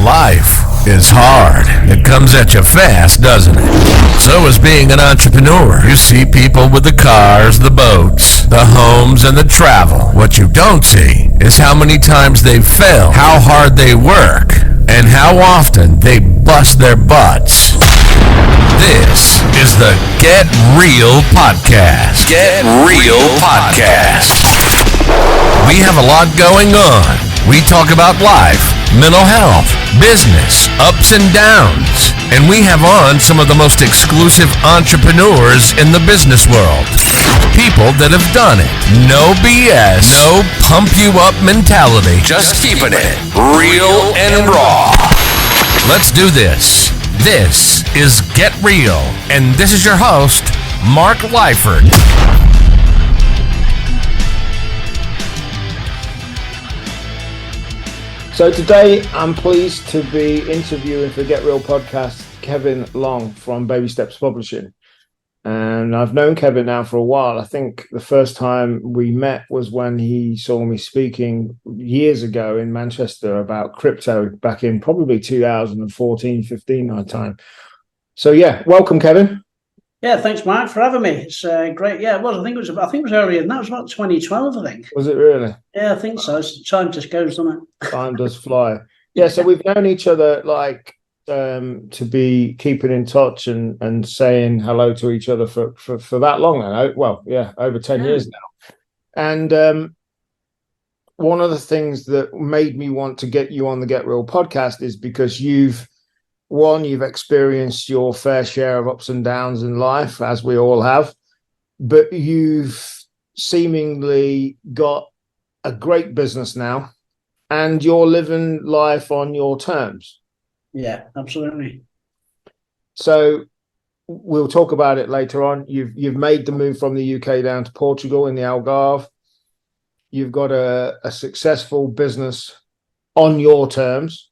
Life is hard. It comes at you fast, doesn't it? So is being an entrepreneur. You see people with the cars, the boats, the homes, and the travel. What you don't see is how many times they've failed, how hard they work, and how often they bust their butts. This is the Get Real Podcast. Get Real Podcast. We have a lot going on. We talk about life, mental health, business, ups and downs. And we have on some of the most exclusive entrepreneurs in the business world. People that have done it. No BS, no pump you up mentality. Just keeping it real and raw. Let's do this. This is Get Real. And this is your host, Mark Lyford. So today I'm pleased to be interviewing for the Get Real podcast Kevin Long from BabyStepsPublishing. And I've known Kevin now for a while. I think the first time we met was when he saw me speaking years ago in Manchester about crypto back in probably 2014, 15 that time. So yeah, welcome Kevin. Yeah, thanks, Mark, for having me. It's great. Yeah, it was. I think it was earlier than that. It was about 2012, I think. Was it really? Yeah, I think so. Time just goes, doesn't it? Time does fly. Yeah, so we've known each other to be keeping in touch and saying hello to each other for that long now. Well, yeah, over 10 years now. And one of the things that made me want to get you on the Get Real podcast is because you've experienced your fair share of ups and downs in life, as we all have, but you've seemingly got a great business now and you're living life on your terms. Yeah, absolutely. So we'll talk about it later on. You've made the move from the UK down to Portugal in the Algarve. You've got a successful business on your terms.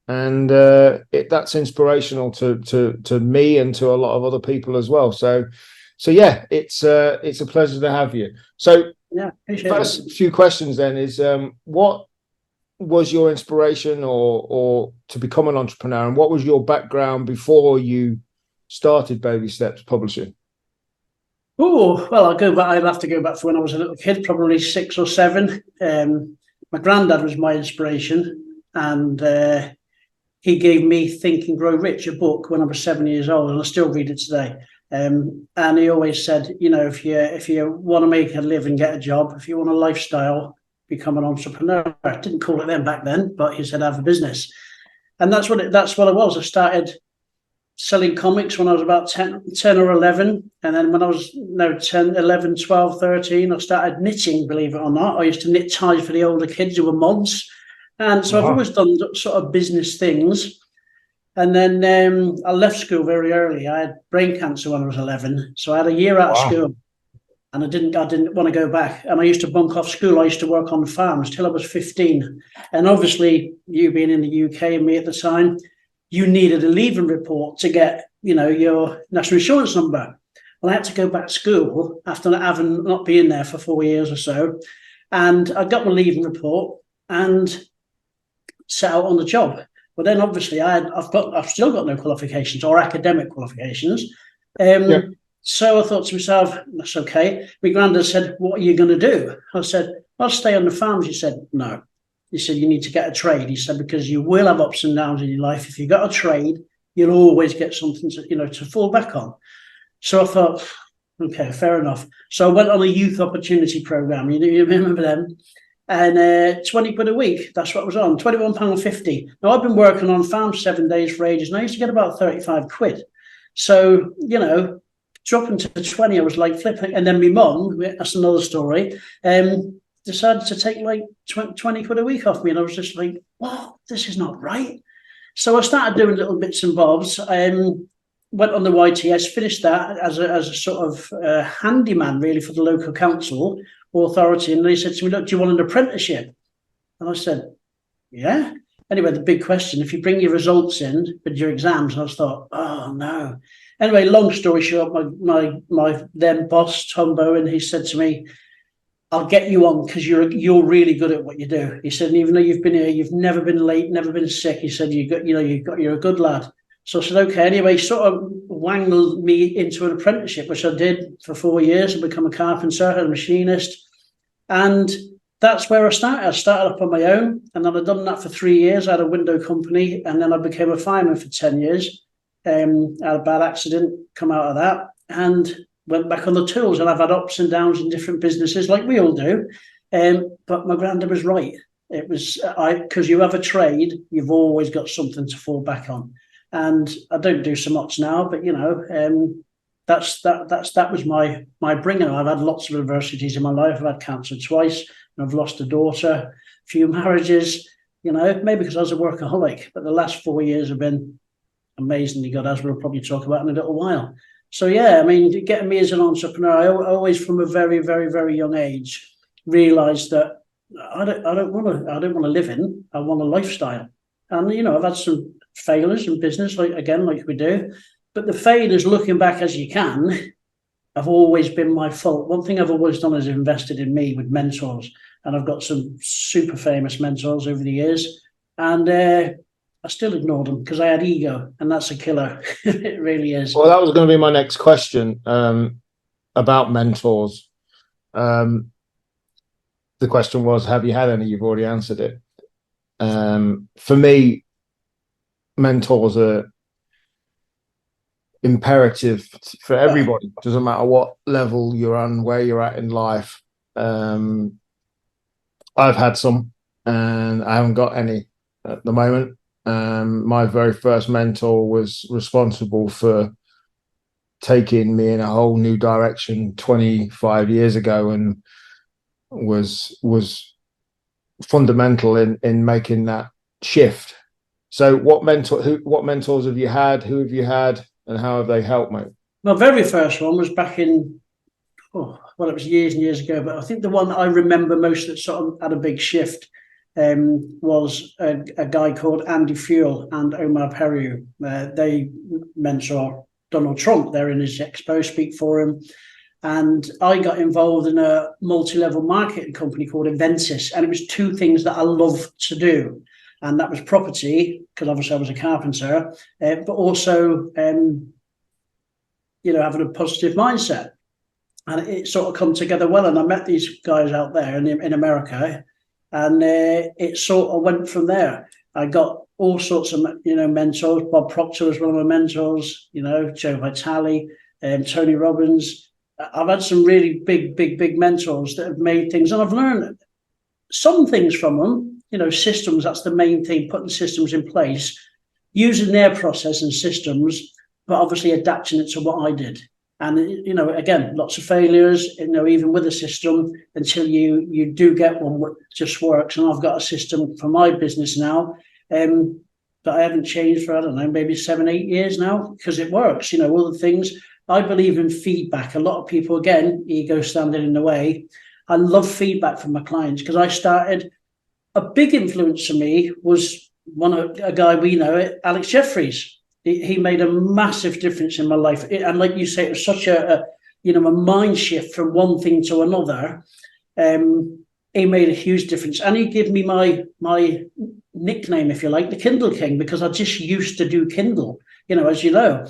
And that's inspirational to me and to a lot of other people as well. So yeah, it's a pleasure to have you. So yeah, first few questions then is what was your inspiration or to become an entrepreneur, and what was your background before you started Baby Steps Publishing? Oh, well, I'd have to go back to when I was a little kid, probably 6 or 7. My granddad was my inspiration, and he gave me Think and Grow Rich, a book, when I was 7 years old, and I still read it today. And he always said, you know, if you want to make a living, get a job. If you want a lifestyle, become an entrepreneur. I didn't call it then back then, but he said have a business, and that's what it was. I started selling comics when I was about 10 or 11, and then when I was 10, 11, 12, 13, I started knitting. Believe it or not, I used to knit ties for the older kids who were mods. And so I've always done sort of business things. And then I left school very early. I had brain cancer when I was 11. So I had a year out of school, and I didn't want to go back. And I used to bunk off school. I used to work on farms till I was 15. And obviously, you being in the UK and me at the time, you needed a leaving report to get, your national insurance number. Well, I had to go back to school after not being there for 4 years or so. And I got my leaving report and set out on the job. But then obviously I've still got no qualifications or academic qualifications. So I thought to myself, that's okay. My granddad said, what are you going to do? I said, I'll stay on the farms. He said, no. He said, you need to get a trade. He said, because you will have ups and downs in your life. If you've got a trade, you'll always get something to fall back on. So I thought, okay, fair enough. So I went on a youth opportunity program. You remember them? And 20 quid a week, that's what I was on, £21.50. Now, I've been working on farms 7 days for ages, and I used to get about 35 quid. So, dropping to 20, I was like flipping. And then my mum, that's another story, decided to take like 20 quid a week off me. And I was just like, wow, this is not right. So I started doing little bits and bobs. Went on the YTS, finished that as a sort of handyman, really, for the local council authority. And they said to me, look, do you want an apprenticeship? And I said, yeah. Anyway, the big question, if you bring your results in with your exams, I thought, oh, no. Anyway, long story short, my then boss, Tom Bowen, he said to me, I'll get you on because you're really good at what you do. He said, and even though you've been here, you've never been late, never been sick. He said, you're a good lad. So I said, okay. Anyway, he sort of wangled me into an apprenticeship, which I did for 4 years. I become a carpenter, a machinist. And that's where I started. I started up on my own, and then I'd done that for 3 years. I had a window company, and then I became a fireman for 10 years. I had a bad accident, come out of that, and went back on the tools. And I've had ups and downs in different businesses, like we all do. But my granddad was right. It was because you have a trade, you've always got something to fall back on. And I don't do so much now, but that was my bringer. I've had lots of adversities in my life. I've had cancer twice, and I've lost a daughter, a few marriages. Maybe because I was a workaholic, but the last 4 years have been amazingly good, as we'll probably talk about in a little while. So yeah, I mean, getting me as an entrepreneur, I always, from a very, very, very young age, realised that I don't want to live in. I want a lifestyle, and I've had some failures in business, like we do, but the failures, looking back as you can, have always been my fault. One thing I've always done is invested in me with mentors, and I've got some super famous mentors over the years, and I still ignored them because I had ego, and that's a killer. It really is. Well, that was going to be my next question about mentors. The question was, have you had any? You've already answered it. For me, mentors are imperative for everybody. Doesn't matter what level you're on, where you're at in life. I've had some, and I haven't got any at the moment. My very first mentor was responsible for taking me in a whole new direction 25 years ago, and was fundamental in making that shift. So what mentors have you had? Who have you had, and how have they helped, mate? My very first one was back in, it was years and years ago, but I think the one that I remember most that sort of had a big shift was a guy called Andy Fuel and Omar Peru. They mentor Donald Trump. They're in his Expo, speak for him. And I got involved in a multi-level marketing company called Eventis. And it was two things that I love to do. And that was property, because obviously I was a carpenter, but also, having a positive mindset. And it sort of come together well. And I met these guys out there in America, and it sort of went from there. I got all sorts of, mentors. Bob Proctor was one of my mentors, Joe Vitale, Tony Robbins. I've had some really big mentors that have made things, and I've learned some things from them. Systems, that's the main thing, putting systems in place, using their process and systems, but obviously adapting it to what I did. And, again, lots of failures, even with a system, until you do get one that just works. And I've got a system for my business now that I haven't changed for, I don't know, maybe 7-8 years now, because it works. All the things. I believe in feedback. A lot of people, again, ego standing in the way. I love feedback from my clients, because I started. A big influence for me was a guy we know, Alex Jeffries. He made a massive difference in my life. And like you say, it was such a mind shift from one thing to another. He made a huge difference. And he gave me my nickname, if you like, the Kindle King, because I just used to do Kindle, as you know.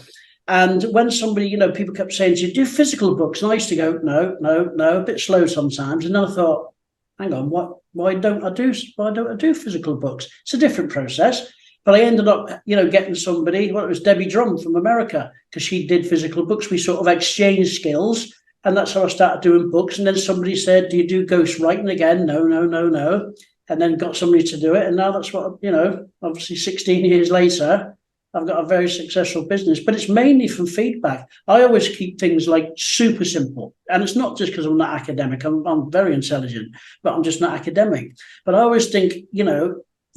And when somebody, people kept saying, do you do physical books? And I used to go, no, a bit slow sometimes. And then I thought, hang on, why don't I do physical books? It's a different process. But I ended up, getting somebody, it was Debbie Drum from America, because she did physical books. We sort of exchanged skills, and that's how I started doing books. And then somebody said, do you do ghost writing again? No. And then got somebody to do it. And now that's what, obviously 16 years later, I've got a very successful business, but it's mainly from feedback. I always keep things like super simple. And it's not just because I'm not academic. I'm very intelligent, but I'm just not academic. But I always think,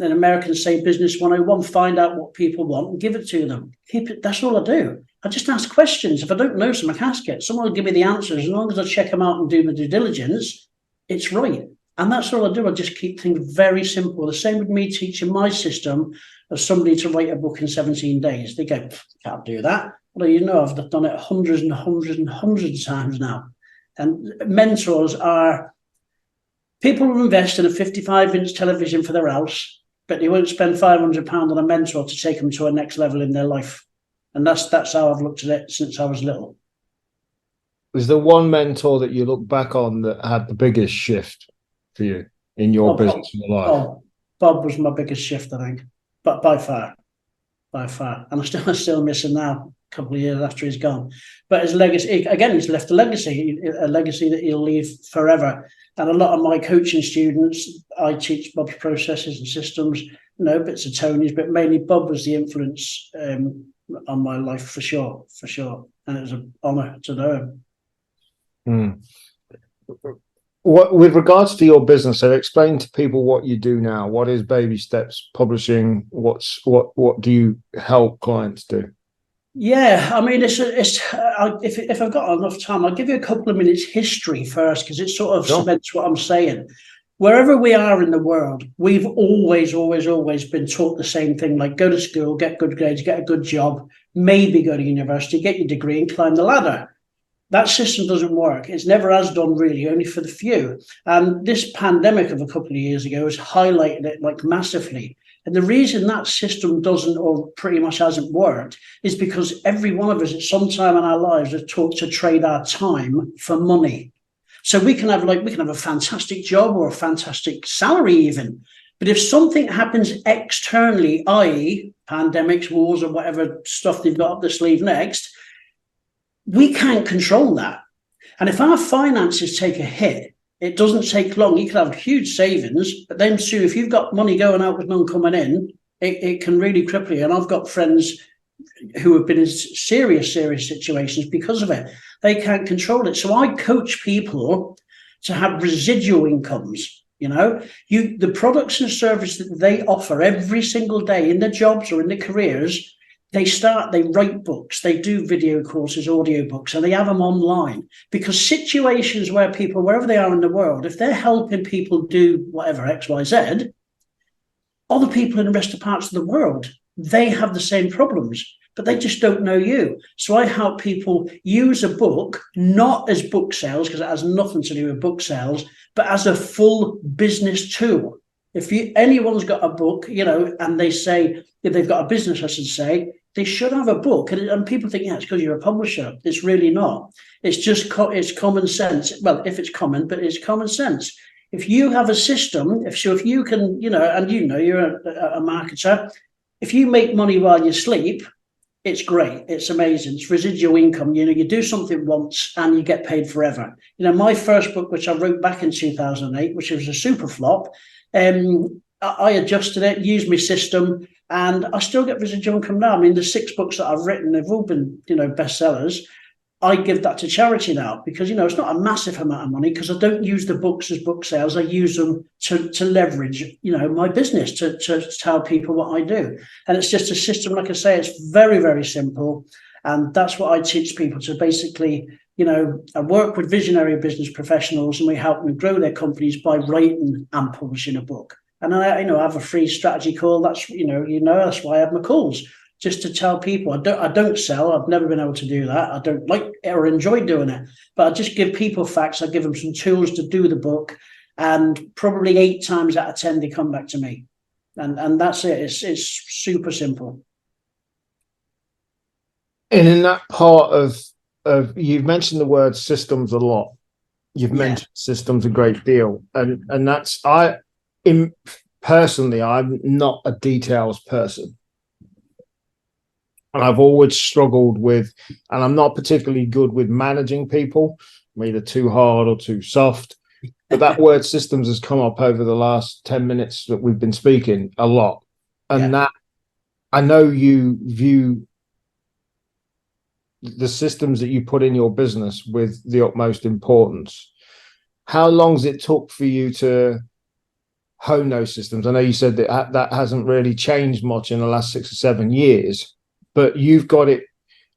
an Americans say business 101, find out what people want and give it to them. That's all I do. I just ask questions. If I don't know something, I ask it. Someone will give me the answers. As long as I check them out and do my due diligence, it's right. And that's all I do. I just keep things very simple. The same with me teaching my system of somebody to write a book in 17 days. They go, can't do that. Well, I've done it hundreds and hundreds and hundreds of times now. And mentors are People will invest in a 55-inch television for their house, but they won't spend £500 on a mentor to take them to a next level in their life. And that's how I've looked at it since I was little. Is there one mentor that you look back on that had the biggest shift for you in your business and your life? Bob was my biggest shift, I think, but by far. And I'm still missing now, a couple of years after he's gone. But his legacy, again, he's left a legacy that he'll leave forever. And a lot of my coaching students, I teach Bob's processes and systems, bits of Tony's, but mainly Bob was the influence on my life for sure. And it was an honour to know him. What, with regards to your business, so explain to people what you do now. What is Baby Steps Publishing? What do you help clients do? Yeah, I mean, if I've got enough time, I'll give you a couple of minutes history first, because it sort of cements what I'm saying. Wherever we are in the world, we've always been taught the same thing, like go to school, get good grades, get a good job, maybe go to university, get your degree and climb the ladder. That system doesn't work. It's never has done, really, only for the few. And this pandemic of a couple of years ago has highlighted it like massively. And the reason that system doesn't, or pretty much hasn't worked, is because every one of us at some time in our lives are taught to trade our time for money. So we can have a fantastic job or a fantastic salary even. But if something happens externally, i.e. pandemics, wars, or whatever stuff they've got up their sleeve next, we can't control that. And if our finances take a hit, it doesn't take long. You can have huge savings, but then Sue, if you've got money going out with none coming in, it can really cripple you. And I've got friends who have been in serious situations because of it. They can't control it. So I coach people to have residual incomes. The products and services that they offer every single day in their jobs or in their careers, they write books, they do video courses, audio books, and they have them online, because situations where people, wherever they are in the world, if they're helping people do whatever, X, Y, Z, other people in the rest of parts of the world, they have the same problems, but they just don't know you. So I help people use a book, not as book sales, because it has nothing to do with book sales, but as a full business tool. If anyone's got a book, and they say, if they've got a business, I should say, they should have a book. And people think, it's because you're a publisher. It's really not. It's just it's common sense. Well, if it's common, but it's common sense. If you have a system, if you can, and you're a marketer, if you make money while you sleep, it's great. It's amazing. It's residual income. You do something once and you get paid forever. My first book, which I wrote back in 2008, which was a super flop, I adjusted it, used my system, and I still get residual income now. I mean, the 6 books that I've written, they've all been, bestsellers. I give that to charity now because, it's not a massive amount of money, because I don't use the books as book sales. I use them to leverage, my business, to tell people what I do. And it's just a system, like I say, it's very, very simple. And that's what I teach people to basically, I work with visionary business professionals, and we help them grow their companies by writing and publishing a book. And I have a free strategy call. That's, that's why I have my calls, just to tell people I don't sell. I've never been able to do that. I don't like or enjoy doing it, but I just give people facts. I give them some tools to do the book, and probably 8 times out of 10, they come back to me. And that's it. It's super simple. And in that part of you've mentioned the word systems a lot. You've mentioned systems a great deal, and that's personally, I'm not a details person, and I've always struggled with, and I'm not particularly good with managing people. I'm either too hard or too soft. But that word systems has come up over the last 10 minutes that we've been speaking a lot, and that I know you view the systems that you put in your business with the utmost importance. How long's it took for you to hone those systems? I know you said that hasn't really changed much in the last 6 or 7 years, but you've got it.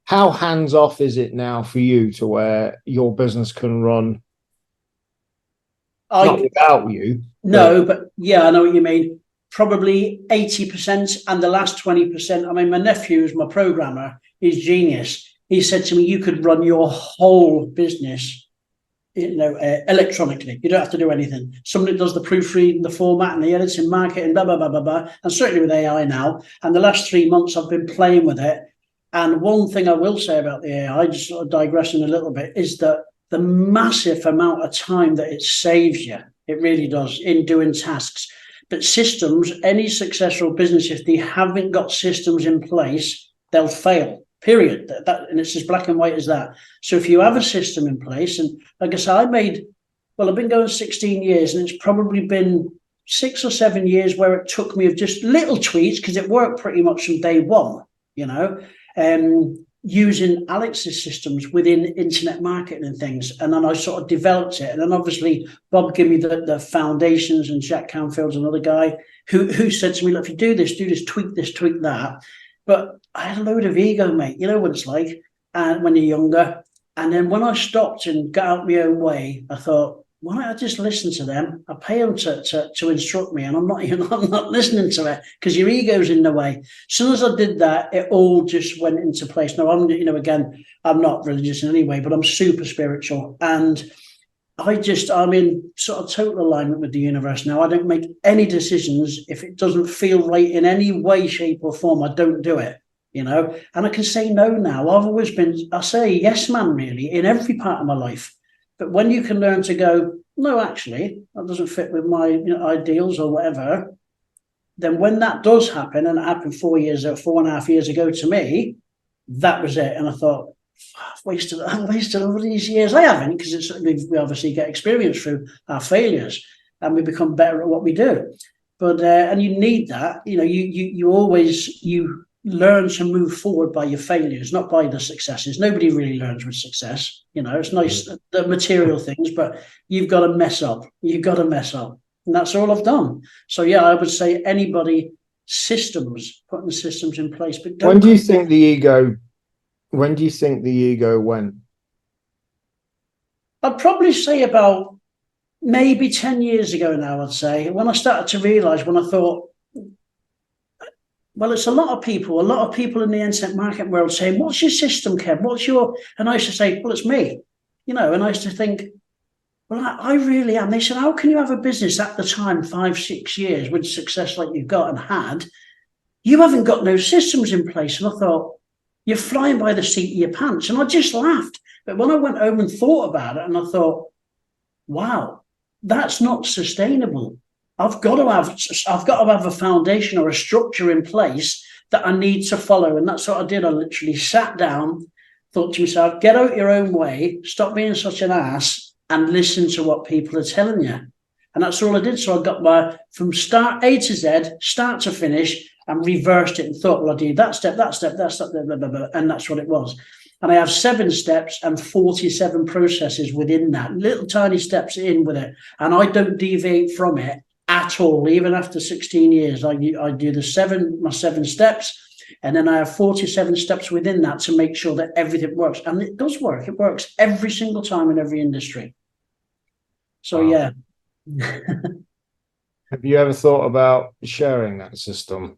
How hands off is it now for you to where your business can run not without you? No, but I know what you mean. Probably 80%, and the last 20%. I mean, my nephew is my programmer. He's genius. He said to me, you could run your whole business electronically. You don't have to do anything. Somebody does the proofreading, the format, and the editing, marketing, blah blah blah blah blah. And certainly with AI now. And the last 3 months, I've been playing with it. And one thing I will say about the AI, just sort of digressing a little bit, is that the massive amount of time that it saves you, it really does, in doing tasks. But systems, any successful business, if they haven't got systems in place, they'll fail. Period. And it's as black and white as that. So if you have a system in place, and like I said, I've been going 16 years, and it's probably been 6 or 7 years where it took me of just little tweaks, because it worked pretty much from day one, using Alex's systems within internet marketing and things. And then I sort of developed it. And then obviously Bob gave me the foundations, and Jack Canfield's another guy who said to me, look, if you do this, tweak this, tweak that. But I had a load of ego, mate. You know what it's like when you're younger. And then when I stopped and got out my own way, I thought, why don't I just listen to them? I pay them to instruct me, and I'm not listening to it, because your ego's in the way. As soon as I did that, it all just went into place. Now, again, I'm not religious in any way, but I'm super spiritual, and I'm in sort of total alignment with the universe now. I don't make any decisions if it doesn't feel right in any way, shape, or form. I don't do it, and I can say no now. I've always been, I say yes, man, really, in every part of my life. But when you can learn to go, no, actually, that doesn't fit with my ideals or whatever, then when that does happen, and it happened 4.5 years ago to me, that was it. And I thought, I've wasted all these years. I haven't, because we obviously get experience through our failures, and we become better at what we do. But and you need that. You always learn to move forward by your failures, not by the successes. Nobody really learns with success. It's nice, the material things, but you've got to mess up. And that's all I've done. So yeah, I would say anybody, putting the systems in place. But when do you think the ego went? I'd probably say about maybe 10 years ago now, I'd say, when I started to realize, when I thought, well, it's a lot of people in the internet marketing world saying, what's your system, Kev? And I used to say, well, it's me, and I used to think, well, I really am. They said, how can you have a business at the time, 5-6 years with success like you've got and had? You haven't got no systems in place. And I thought, you're flying by the seat of your pants. And I just laughed. But when I went home and thought about it, and I thought, wow, that's not sustainable. I've got to have a foundation or a structure in place that I need to follow. And that's what I did. I literally sat down, thought to myself, get out your own way, stop being such an ass, and listen to what people are telling you. And that's all I did. So I got from start A to Z, start to finish, and reversed it and thought, well, I do that step, blah, blah, blah, blah, and that's what it was. And I have 7 steps and 47 processes within that, little tiny steps in with it. And I don't deviate from it at all, even after 16 years. I do my 7 steps, and then I have 47 steps within that to make sure that everything works. And it does work. It works every single time in every industry. So, wow. Yeah. Have you ever thought about sharing that system?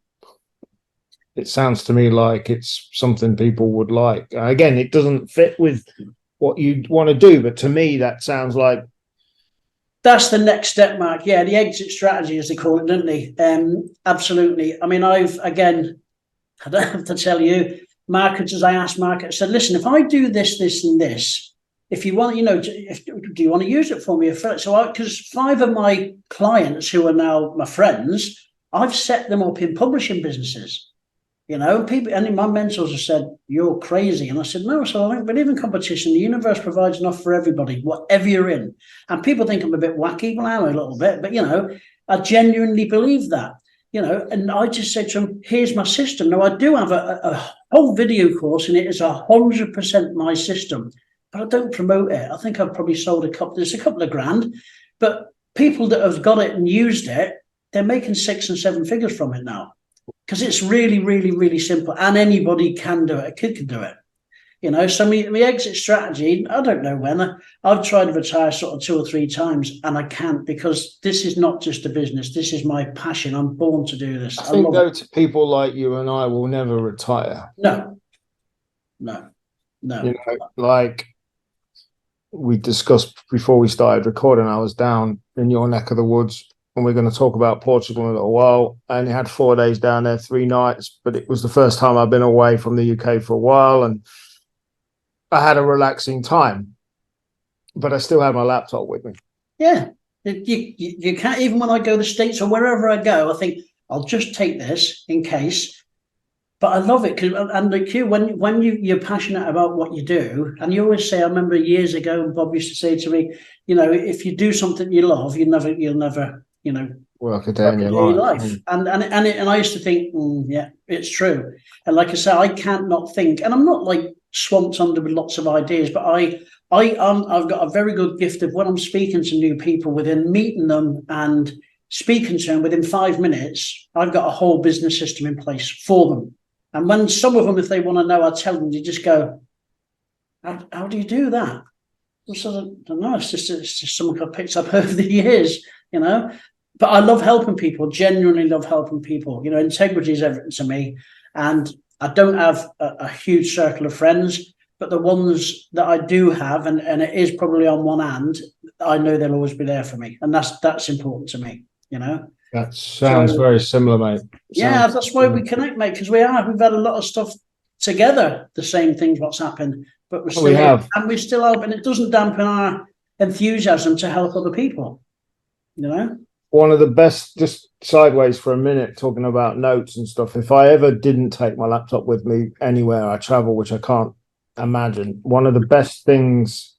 It sounds to me like it's something people would like. Again, it doesn't fit with what you want to do, but to me, that sounds like that's the next step, Mark. Yeah, the exit strategy, as they call it, don't they? Absolutely. I mean, I don't have to tell you, marketers, I asked marketers, I said, listen, if I do this, this, and this, if you want, do you want to use it for me? So, because 5 of my clients who are now my friends, I've set them up in publishing businesses. People, and my mentors have said, you're crazy. And I said, no, so I don't believe in competition. The universe provides enough for everybody, whatever you're in. And people think I'm a bit wacky. Well, I am a little bit, but, I genuinely believe that, and I just said to them, here's my system. Now, I do have a whole video course, and it is 100% my system, but I don't promote it. I think I've probably sold there's a couple of grand, but people that have got it and used it, they're making 6 and 7 figures from it now. Because it's really, really, really simple, and anybody can do it. A kid can do it. So my exit strategy, I don't know when. I've tried to retire sort of 2 or 3 times, and I can't, because this is not just a business. This is my passion. I'm born to do this. I think, though, to people like you and I will never retire. No. we discussed before we started recording, I was down in your neck of the woods, and we're going to talk about Portugal in a little while. I only had 4 days down there, 3 nights, but it was the first time I've been away from the UK for a while, and I had a relaxing time, but I still had my laptop with me. Yeah, you can't, even when I go to the States or wherever I go, I think I'll just take this in case. But I love it because, and like you, when you're passionate about what you do, and you always say, I remember years ago, Bob used to say to me, you know, if you do something you love, you'll never, you know, work a day in your life. And I used to think, yeah, it's true. And like I say, I can't not think, and I'm not like swamped under with lots of ideas, but I've got a very good gift of when I'm speaking to new people, within meeting them and speaking to them within 5 minutes, I've got a whole business system in place for them. And when some of them, if they want to know, I tell them, you just go, how do you do that? So I don't know, it's just something I've picked up over the years, you know. But I love helping people, genuinely love helping people. You know, integrity is everything to me. And I don't have a huge circle of friends, but the ones that I do have, and it is probably on one hand, I know they'll always be there for me. And that's important to me, you know. That sounds very similar, mate. Yeah, that's why we connect, mate, because we've had a lot of stuff together, the same things what's happened, but we still help, and it doesn't dampen our enthusiasm to help other people, you know. One of the best, just sideways for a minute, talking about notes and stuff, if I ever didn't take my laptop with me anywhere I travel, which I can't imagine, one of the best things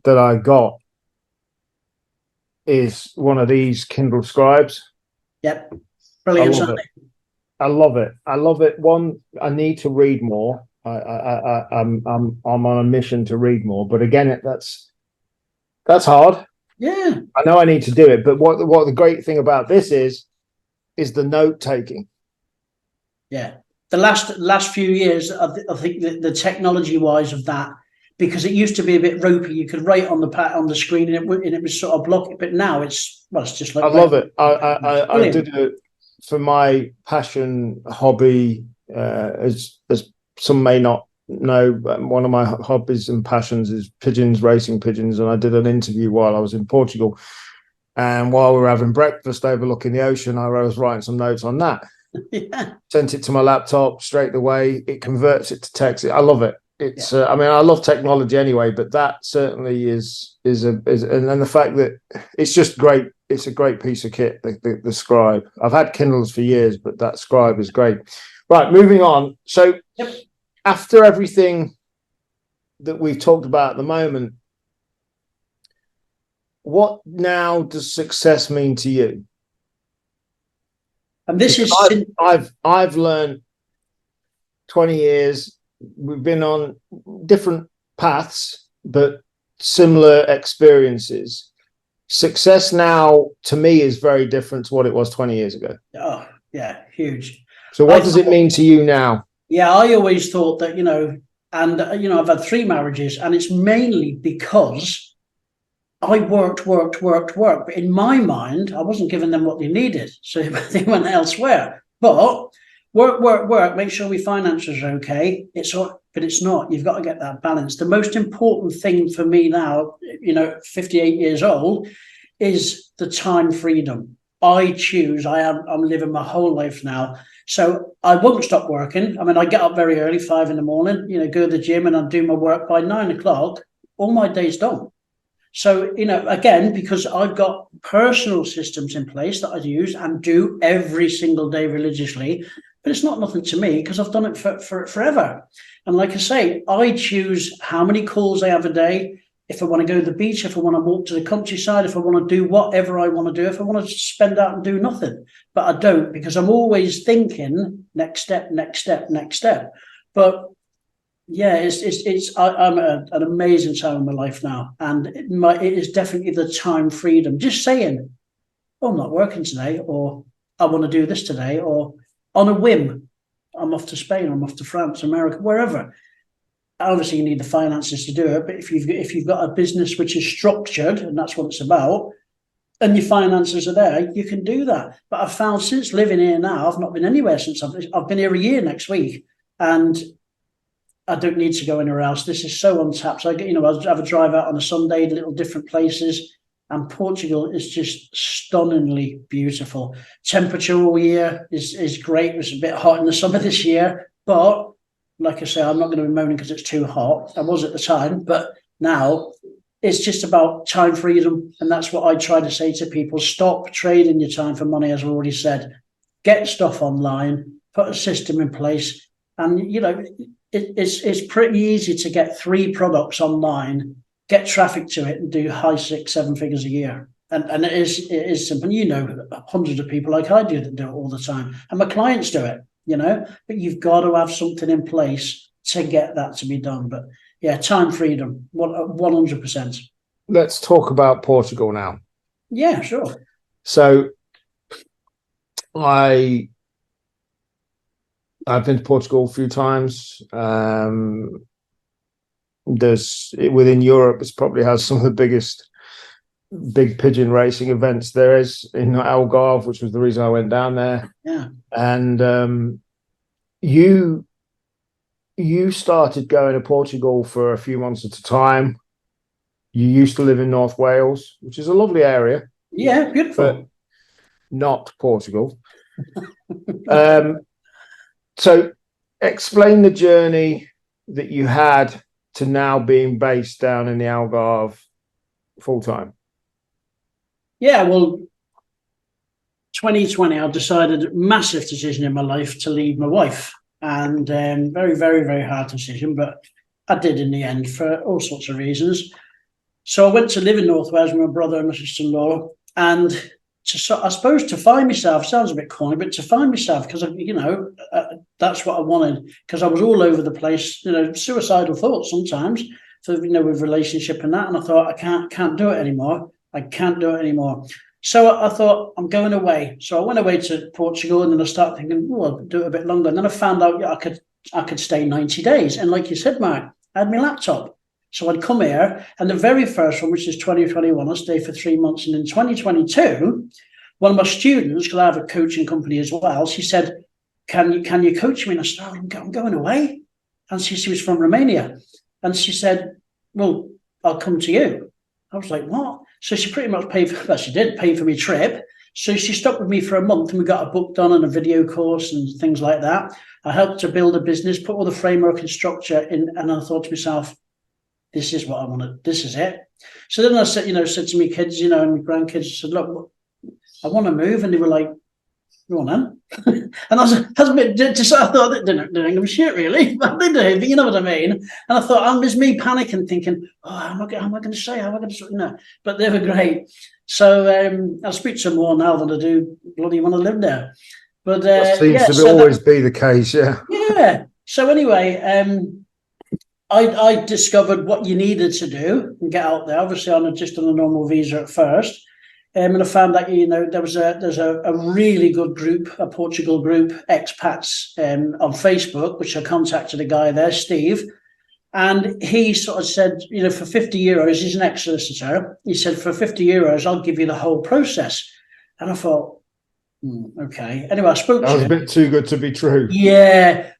that I got is one of these Kindle Scribes. Yep, brilliant. I love it. One, I need to read more. I'm on a mission to read more, but again, that's hard. Yeah, I know I need to do it, but what the great thing about this is the note taking. Yeah, the last few years, I think the technology wise of that, because it used to be a bit ropey. You could write on the screen and it was sort of blocked. But now it's just like, I love it. I did it for my passion hobby. As some may not know, one of my hobbies and passions is pigeons, racing pigeons. And I did an interview while I was in Portugal, and while we were having breakfast overlooking the ocean, I was writing some notes on that. Yeah. Sent it to my laptop straight away. It converts it to text. I love it. It's I mean, I love technology anyway, but that certainly is and the fact that it's just great. It's a great piece of kit, the Scribe. I've had Kindles for years, but that Scribe is great. Right, moving on. So after everything that we've talked about at the moment, what now does success mean to you? And this is I've learned 20 years. We've been on different paths, but similar experiences. Success now, to me, is very different to what it was 20 years ago. Oh, yeah, huge. So what does it mean to you now? Yeah, I always thought that, you know, and, you know, I've had 3 marriages, and it's mainly because I worked. But in my mind, I wasn't giving them what they needed. So they went elsewhere. But work, make sure we finances are okay. But it's not. You've got to get that balance. The most important thing for me now, you know, 58 years old, is the time freedom. I choose. I'm living my whole life now. So I won't stop working. I mean, I get up very early, 5 a.m, you know, go to the gym, and I do my work by 9 o'clock. All my day's done. So, you know, again, because I've got personal systems in place that I use and do every single day religiously, but it's not nothing to me because I've done it for forever. And like I say, I choose how many calls I have a day. If I want to go to the beach, if I want to walk to the countryside, if I want to do whatever I want to do, if I want to spend out and do nothing. But I don't, because I'm always thinking next step. But yeah, I'm at an amazing time in my life now, and it is definitely the time freedom. Just saying, oh, I'm not working today, or I want to do this today, or on a whim, I'm off to Spain, I'm off to France, America, wherever. Obviously, you need the finances to do it, but if you've got a business which is structured, and that's what it's about, and your finances are there, you can do that. But I've found since living here now, I've not been anywhere since I've been here a year next week, and I don't need to go anywhere else. This is so untapped. So I'll have a drive out on a Sunday, little different places. And Portugal is just stunningly beautiful. Temperature all year is great. It was a bit hot in the summer this year, but like I say, I'm not going to be moaning because it's too hot. I was at the time, but now it's just about time freedom. And that's what I try to say to people. Stop trading your time for money, as I already said. Get stuff online, put a system in place. And, it's pretty easy to get 3 products online, get traffic to it and do high 6, 7 figures a year. And it is simple. Hundreds of people like I do that do it all the time. And my clients do it, but you've got to have something in place to get that to be done. But yeah, time freedom, 100%. Let's talk about Portugal now. Yeah, sure. So I've been to Portugal a few times. Within Europe, it probably has some of the biggest big pigeon racing events there is in Algarve, which was the reason I went down there. Yeah. And you started going to Portugal for a few months at a time. You used to live in North Wales, which is a lovely area. Yeah, beautiful. But not Portugal. So explain the journey that you had to now being based down in the Algarve full time. Yeah, well, 2020, I decided, massive decision in my life, to leave my wife. And very, very, very hard decision, but I did in the end for all sorts of reasons. So I went to live in North Wales with my brother and my sister-in-law, and I suppose to find myself, sounds a bit corny, but to find myself, because that's what I wanted, because I was all over the place, suicidal thoughts sometimes, so with relationship and that, and I thought, I can't do it anymore. I can't do it anymore. So I thought, I'm going away. So I went away to Portugal, and then I started thinking, I'll do it a bit longer. And then I found out I could stay 90 days. And like you said, Mark, I had my laptop. So I'd come here, and the very first one, which is 2021, I stayed for 3 months. And in 2022, one of my students, because I have a coaching company as well, she said, can you coach me? And I said, I'm going away. And she was from Romania. And she said, well, I'll come to you. I was like, what? So she pretty much she did pay for my trip. So she stuck with me for a month, and we got a book done and a video course and things like that. I helped her build a business, put all the framework and structure in. And I thought to myself, this is what I want to, this is it. So then I said, said to my kids, and my grandkids, I said, look, I want to move. And they were like, go on then. And I was a bit, I thought, they didn't give a shit really, but they do, but you know what I mean? And I thought, there's me panicking, thinking, how am I going to say, but they were great. So I speak to them more now than I do bloody want to live there. But that seems to always be the case, yeah. Yeah. So anyway, I discovered what you needed to do and get out there. Obviously, just on a normal visa at first. And I found that, there's a really good group, a Portugal group, expats on Facebook, which I contacted a guy there, Steve. And he sort of said, for 50 euros, he's an ex-solicitor. He said, for 50 euros, I'll give you the whole process. And I thought, okay. Anyway, I spoke to him. That was a bit too good to be true. Yeah.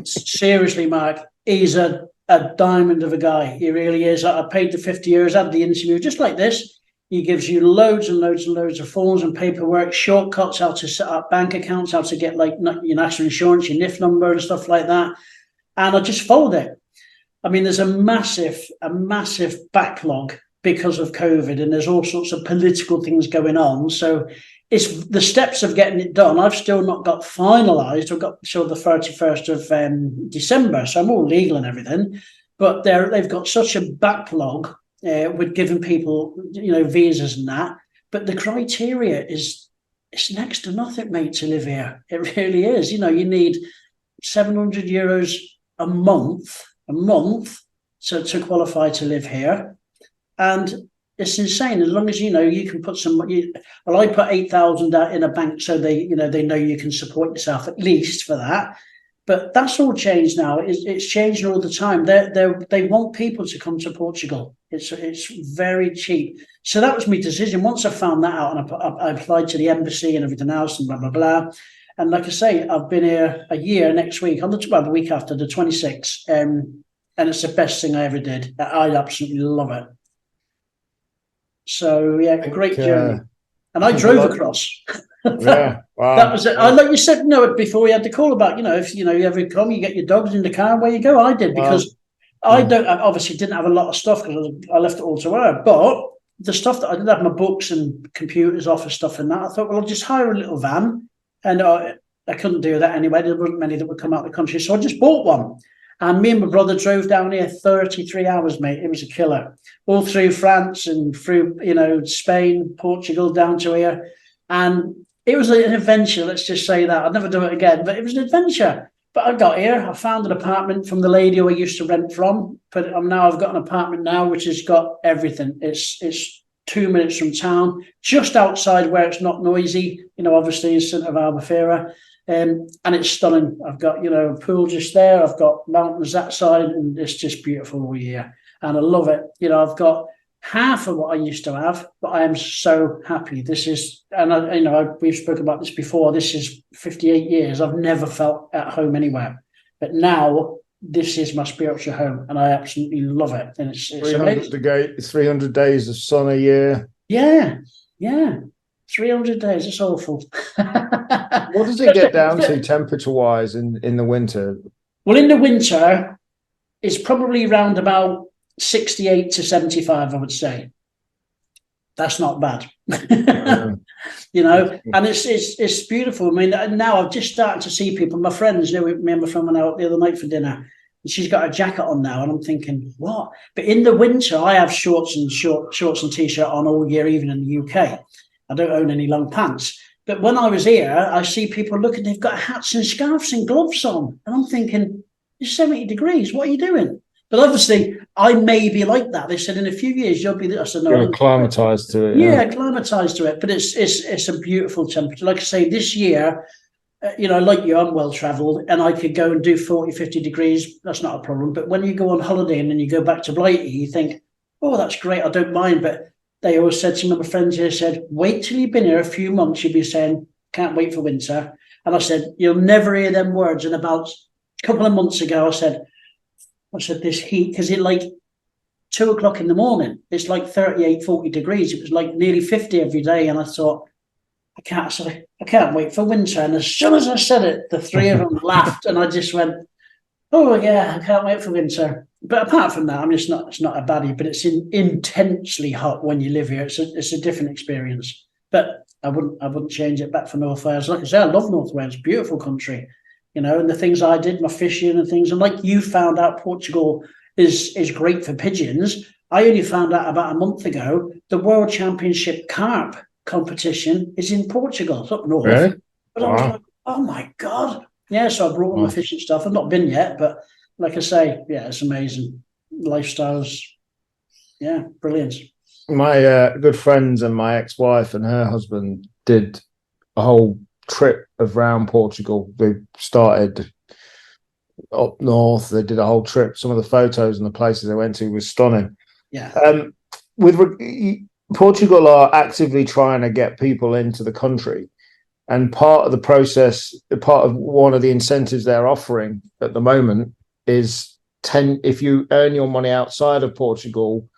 Seriously, Mark, he's a diamond of a guy. He really is. I paid the 50 euros, had the interview, just like this. He gives you loads and loads and loads of forms and paperwork, shortcuts, how to set up bank accounts, how to get your national insurance, your NIF number and stuff like that. And I just followed it. I mean, there's a massive backlog because of COVID, and there's all sorts of political things going on. So it's the steps of getting it done. I've still not got finalised. I've got till the 31st of December. So I'm all legal and everything. But they've got such a backlog with giving people, visas and that. But the criteria it's next to nothing, mate, to live here. It really is. You need 700 euros a month to qualify to live here. And it's insane. As long as, you can put some, I put 8,000 in a bank so they know you can support yourself at least for that. But that's all changed now. It's changing all the time. They want people to come to Portugal. It's very cheap. So that was my decision. Once I found that out, and I applied to the embassy and everything else and blah, blah, blah. And like I say, I've been here a year next week, on the week after, the 26th. And it's the best thing I ever did. I absolutely love it. So, yeah, great journey. And I drove across. Yeah, wow. That was it. Like you said, before we had the call about, if you ever come, you get your dogs in the car, where you go. I did, because I obviously didn't have a lot of stuff, because I left it all to her. But the stuff that I did have, my books and computers, office stuff and that, I thought, well, I'll just hire a little van. And I couldn't do that anyway. There wasn't many that would come out of the country. So I just bought one. And me and my brother drove down here 33 hours, mate. It was a killer. All through France and through, Spain, Portugal, down to here. And it was an adventure, let's just say that. I'd never do it again, but it was an adventure. But I got here. I found an apartment from the lady who I used to rent from. But now I've got an apartment now which has got everything. It's 2 minutes from town, just outside where it's not noisy, obviously in St. of Albufeira. And it's stunning. I've got, a pool just there. I've got mountains that side, and it's just beautiful all year. And I love it. I've got half of what I used to have, but I am so happy. This is, and we've spoken about this before. This is 58 years. I've never felt at home anywhere, but now this is my spiritual home, and I absolutely love it. And it's 300 days of sun a year. Yeah. 300 days. It's awful. What does it get down to temperature-wise in the winter? Well, in the winter, it's probably around about 68 to 75, I would say. That's not bad. And it's beautiful. I mean, now I've just started to see people, my friends, me and my friend went out the other night for dinner, and she's got a jacket on now, and I'm thinking, what? But in the winter, I have shorts and t-shirt on all year, even in the UK. I don't own any long pants. But when I was here, I see people looking, they've got hats and scarves and gloves on. And I'm thinking, it's 70 degrees. What are you doing? But obviously, I may be like that. They said, in a few years, you'll be... I said, no. You're acclimatized to it. Yeah, acclimatized to it. But it's a beautiful temperature. Like I say, this year, like you, I'm well-travelled, and I could go and do 40, 50 degrees. That's not a problem. But when you go on holiday and then you go back to Blighty, you think, oh, that's great. I don't mind. But they always said to me, my friends here said, wait till you've been here a few months, you'll be saying, can't wait for winter. And I said, you'll never hear them words. And about a couple of months ago, I said, this heat, because it like 2 o'clock in the morning, it's like 38, 40 degrees. It was like nearly 50 every day. And I thought, I can't wait for winter. And as soon as I said it, the three of them laughed. And I just went, oh, yeah, I can't wait for winter. But apart from that, it's not a baddie, but it's intensely hot when you live here. It's a different experience. But I wouldn't change it back for North Wales. Like I say, I love North Wales, beautiful country, and the things I did, my fishing and things. And like you found out, Portugal is great for pigeons. I only found out about a month ago the World Championship carp competition is in Portugal. It's up north. Really? But I was like, oh my God. Yeah, so I brought all my fishing stuff. I've not been yet, but like I say, yeah, it's amazing. Lifestyles, yeah, brilliant. My good friends and my ex-wife and her husband did a whole trip around Portugal. They started up north. They did a whole trip. Some of the photos and the places they went to was stunning. Yeah. Portugal are actively trying to get people into the country. And part of the process, part of one of the incentives they're offering at the moment is if you earn your money outside of Portugal,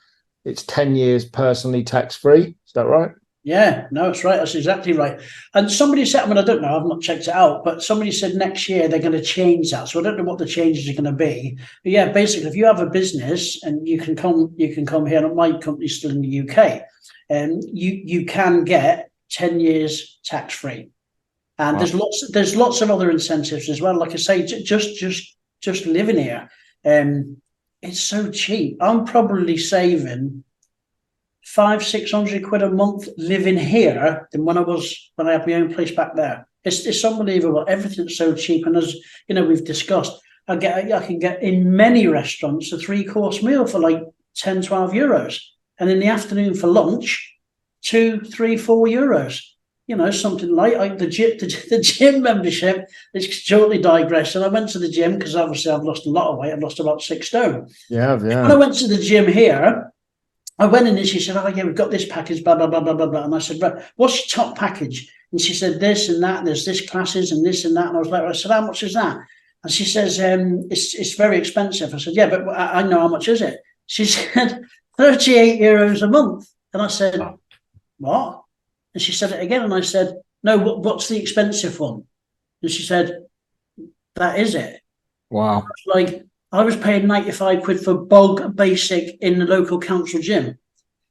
it's 10 years personally tax-free. Is that right? Yeah, no, it's right. That's exactly right. And somebody said, I don't know, I've not checked it out, but somebody said next year they're going to change that. So I don't know what the changes are going to be. But yeah, basically, if you have a business and you can come here, and my company's still in the UK, and you can get 10 years tax-free. And wow. there's lots of other incentives as well. Like I say, just living here, it's so cheap. I'm probably saving 500-600 quid a month living here than when I had my own place back there. It's unbelievable. Everything's so cheap, and as we've discussed, I can get in many restaurants a 3-course meal for like 10, 12 euros, and in the afternoon for lunch, 2, 3, 4 euros. Something like the gym membership. It's totally digressed. And I went to the gym because obviously I've lost a lot of weight. I've lost about 6 stone. Yeah. When I went to the gym here, I went in and she said, oh, yeah, we've got this package, blah, blah, blah, blah, blah, blah. And I said, right, what's your top package? And she said this and that, and there's this classes and this and that. And I said, how much is that? And she says, it's very expensive. I said, yeah, but I know how much is it. She said, €38 a month. And I said, what? And she said it again. And I said, no, what's the expensive one? And she said, that is it. Wow. I was paying 95 quid for bog basic in the local council gym.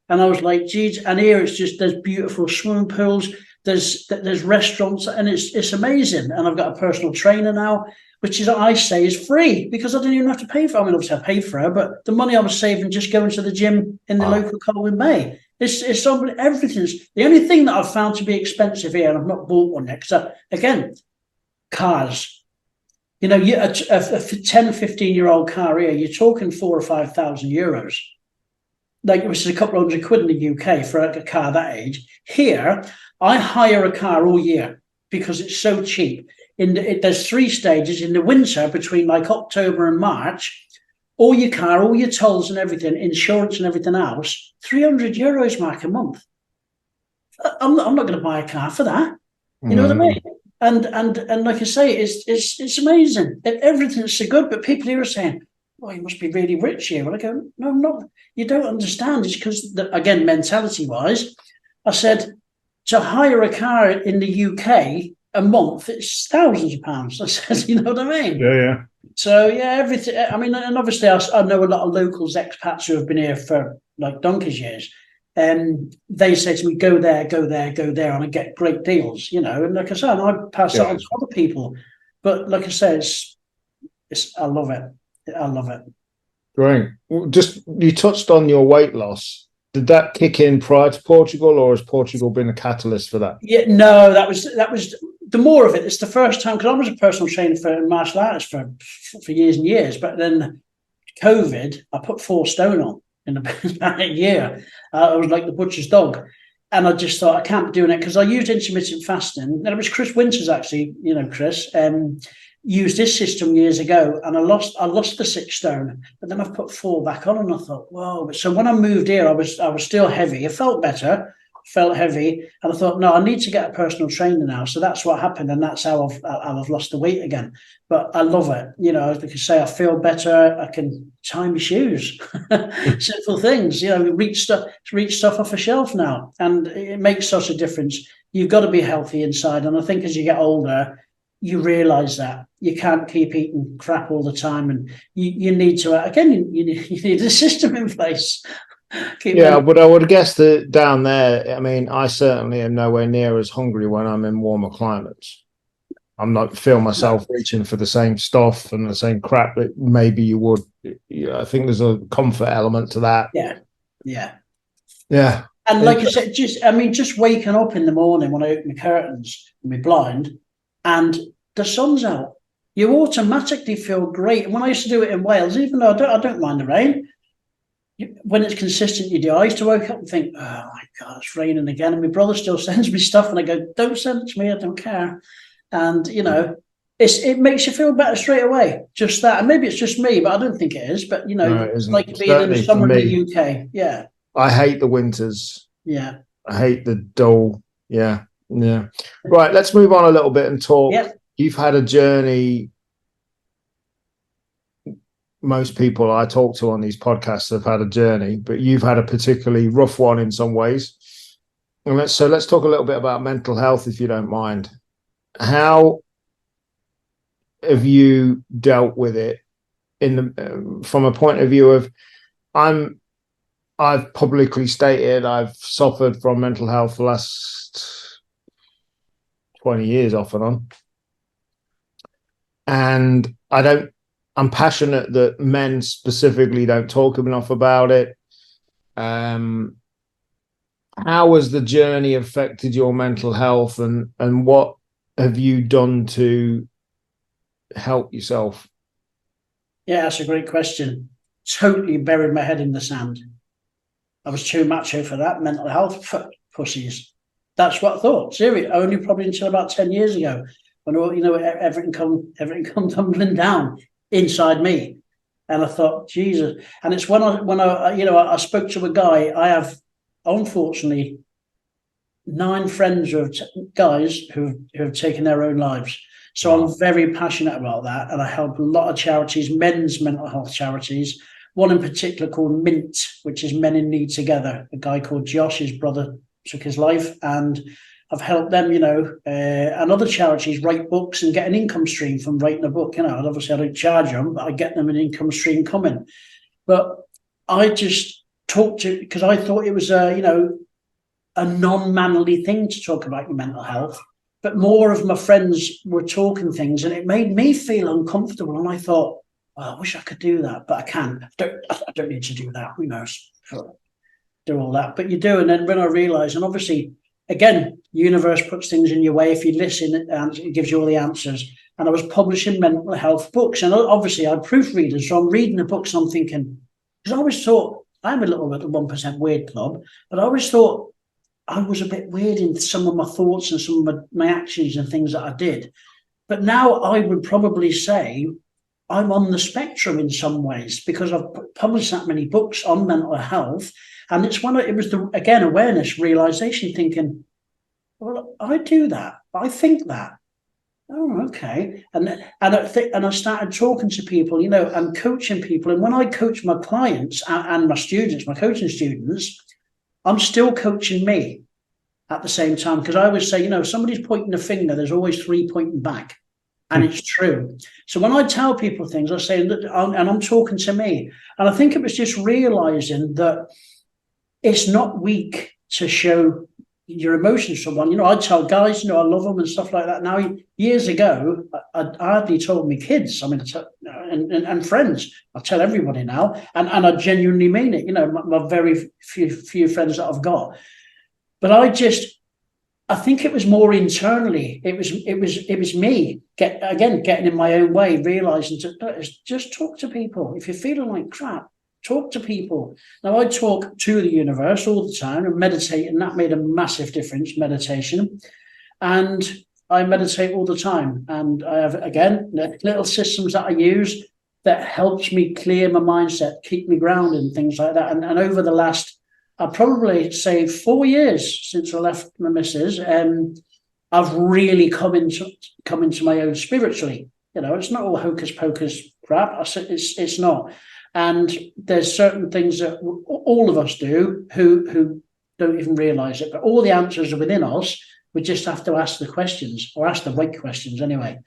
And I was like, geez, and here it's just, there's beautiful swimming pools, there's restaurants, and it's amazing. And I've got a personal trainer now, which is, I say, is free because I didn't even have to pay for her. I mean, obviously I paid for her, but the money I was saving just going to the gym in the local Colwyn Bay. It's everything's the only thing that I've found to be expensive here, and I've not bought one yet. Because again, cars. You know, a 10, 15-year-old car here, you're talking 4,000 or 5,000 euros. Like, which is a couple of hundred quid in the UK for a car that age. Here, I hire a car all year because it's so cheap. There's 3 stages in the winter between like October and March. All your car, all your tolls and everything, insurance and everything else, €300, Mark, a month. I'm not going to buy a car for that. You know what I mean? And like I say, it's amazing. Everything's so good, but people here are saying, "Oh, you must be really rich here." Well, I go, "No, I'm not. You don't understand." It's because, again, mentality-wise, I said to hire a car in the UK a month, it's thousands of pounds. I said, you know what I mean? Yeah. So yeah, everything. I mean, and obviously, I know a lot of locals, expats who have been here for like donkey's years. And they say to me, go there, and I get great deals, you know. And like I said, I pass that on to other people. But like I say, I love it. I love it. Great. Just, you touched on your weight loss. Did that kick in prior to Portugal, or has Portugal been a catalyst for that? Yeah, no, that was the more of it. It's the first time, because I was a personal trainer for martial arts for years and years. But then COVID, I put 4 stone on in about a year. I was like the butcher's dog. And I just thought, I can't be doing it, because I used intermittent fasting. And it was Chris Winters, actually, you know, Chris, used this system years ago, and I lost the 6 stone, but then I've put 4 back on, and I thought, whoa. So when I moved here, I was still heavy. It felt better, felt heavy, and I thought, no, I need to get a personal trainer now. So that's what happened, and that's how I've lost the weight again. But I love it. You know, like I say, I feel better. I can tie my shoes, simple things. You know, reach stuff off a shelf now, and it makes such a difference. You've got to be healthy inside, and I think as you get older, you realise that you can't keep eating crap all the time, and you need to, again, you need a system in place. But I would guess that down there, I mean, I certainly am nowhere near as hungry when I'm in warmer climates. I'm not feel myself reaching for the same stuff and the same crap that maybe you would. Yeah, I think there's a comfort element to that. Yeah. And like I said, just waking up in the morning when I open the curtains and my blind, and the sun's out, you automatically feel great. And when I used to do it in Wales, even though I don't mind the rain, when it's consistent, you do. I used to wake up and think, oh my God, it's raining again. And my brother still sends me stuff, and I go, don't send it to me, I don't care. And you know, it makes you feel better straight away. Just that, and maybe it's just me, but I don't think it is. But you know, no, it's like being in the summer in the UK. Yeah, I hate the winters. Yeah, I hate the dull. Yeah. Right, let's move on a little bit and talk. Yep. You've had a journey. Most people I talk to on these podcasts have had a journey, but you've had a particularly rough one in some ways. And let's talk a little bit about mental health, if you don't mind. How have you dealt with it from a point of view of, I've publicly stated I've suffered from mental health the last 20 years off and on. And I'm passionate that men specifically don't talk enough about it. How has the journey affected your mental health, and what have you done to help yourself? Yeah, that's a great question. Totally buried my head in the sand. I was too macho for that. Mental health pussies. That's what I thought. Seriously, only probably until about 10 years ago, when everything come tumbling down inside me, and I thought, Jesus. And it's when I spoke to a guy. I have, unfortunately, 9 friends guys who have taken their own lives. So I'm very passionate about that, and I help a lot of charities, men's mental health charities. One in particular called Mint, which is Men in Need Together. A guy called Josh, his brother took his life, and I've helped them, and other charities write books and get an income stream from writing a book. And obviously I don't charge them, but I get them an income stream coming. But I just talked to, because I thought it was a non-manly thing to talk about your mental health. But more of my friends were talking things, and it made me feel uncomfortable. And I thought, I wish I could do that, but I can't. I don't need to do that. Who knows? Do all that, but you do. And then when I realised, and obviously, again, universe puts things in your way. If you listen, it gives you all the answers. And I was publishing mental health books, and obviously I'm proofreaders, so I'm reading the books and I'm thinking, because I always thought, I'm a little bit of 1% weird club, but I always thought I was a bit weird in some of my thoughts and some of my actions and things that I did. But now I would probably say I'm on the spectrum in some ways, because I've published that many books on mental health. And it was again, awareness, realization, thinking, well, I do that. I think that. Oh, okay. And I started talking to people, and coaching people. And when I coach my clients and my students, my coaching students, I'm still coaching me at the same time, because I always say, if somebody's pointing a finger, there's always 3 pointing back. And it's true. So when I tell people things, I say, and I'm talking to me. And I think it was just realizing that it's not weak to show your emotions to someone. I tell guys, I love them and stuff like that. Now, years ago, I hardly told me kids. I mean, and friends. I tell everybody now, and I genuinely mean it. My very few friends that I've got. But I think it was more internally. It was me getting in my own way, realizing just talk to people. If you're feeling like crap, talk to people. Now, I talk to the universe all the time and meditate, and that made a massive difference, meditation. And I meditate all the time. And I have, again, little systems that I use that helps me clear my mindset, keep me grounded and things like that. And over the last, I'd probably say 4 years since I left my missus, I've really come into my own spiritually. It's not all hocus pocus crap. It's not. And there's certain things that all of us do who don't even realize it, but all the answers are within us. We just have to ask the questions, or ask the right questions anyway.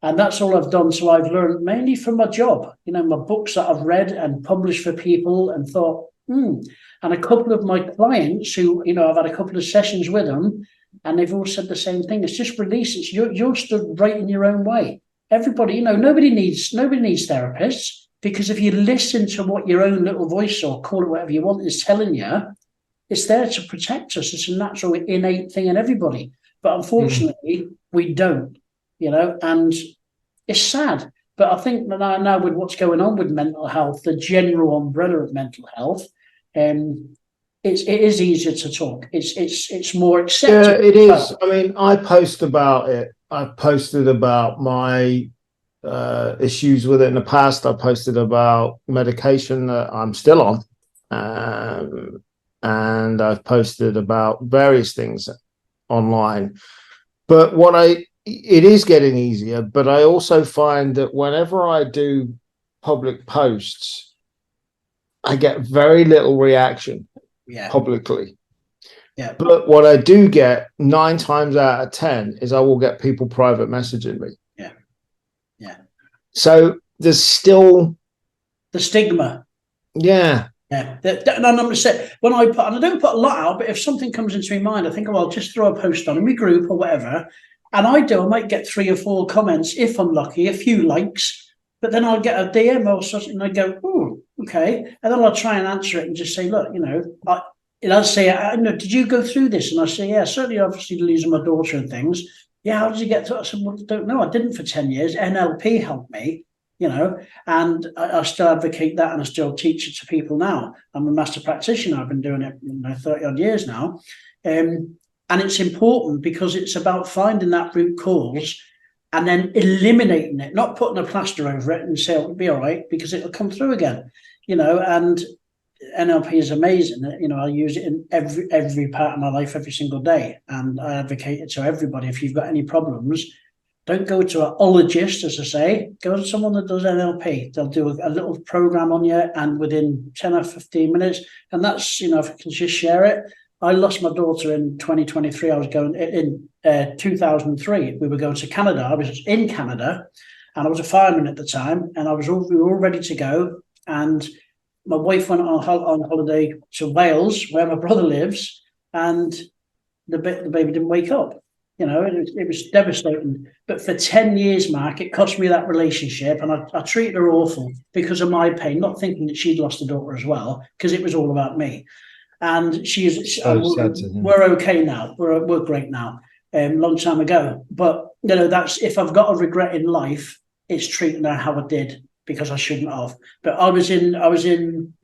And that's all I've done. So I've learned mainly from my job, my books that I've read and published for people, and thought, And a couple of my clients who, I've had a couple of sessions with them, and they've all said the same thing. It's just release. It's you're stood right in your own way. Everybody, nobody needs therapists. Because if you listen to what your own little voice, or call it whatever you want, is telling you, it's there to protect us. It's a natural, innate thing in everybody. But unfortunately, we don't, and it's sad. But I think now with what's going on with mental health, the general umbrella of mental health, it is easier to talk. It's more acceptable. Yeah, it is. I mean, I post about it. I've posted about my issues with it in the past. I posted about medication that I'm still on, and I've posted about various things online. But it is getting easier. But I also find that whenever I do public posts, I get very little reaction publicly. Yeah. But what I do get 9 times out of 10 is I will get people private messaging me. Yeah. So there's still the stigma. Yeah. Yeah. And I'm going to say, and I don't put a lot out, but if something comes into my mind, I think, I'll just throw a post on in my group or whatever. And I might get 3 or 4 comments if I'm lucky, a few likes, but then I'll get a DM or something, and I go, oh, okay. And then I'll try and answer it and just say, look, I'll say, did you go through this? And I say, yeah, certainly, obviously losing my daughter and things. Yeah, how did you get to it? I said, well, I don't know. I didn't for 10 years. NLP helped me, and I still advocate that, and I still teach it to people now. I'm a master practitioner. I've been doing it 30 odd years now. And it's important because it's about finding that root cause and then eliminating it, not putting a plaster over it and say, it'll be all right, because it'll come through again, and NLP is amazing. You know, I use it in every part of my life, every single day, and I advocate it to everybody. If you've got any problems, don't go to an ologist, as I say. Go to someone that does NLP. They'll do a little program on you, and within 10 or 15 minutes, and that's, you know, if I can just share it. I lost my daughter in 2023. I was going in 2003. We were going to Canada. I was in Canada, and I was a fireman at the time, and we were all ready to go. And my wife went on holiday to Wales, where my brother lives, and the baby didn't wake up. You know, it was devastating. But for 10 years, Mark, it cost me that relationship, and I treated her awful because of my pain, not thinking that she'd lost a daughter as well, because it was all about me. And we're okay now. We're great now. Long time ago. But, you know, that's, if I've got a regret in life, it's treating her how I did, because I shouldn't have. But I was in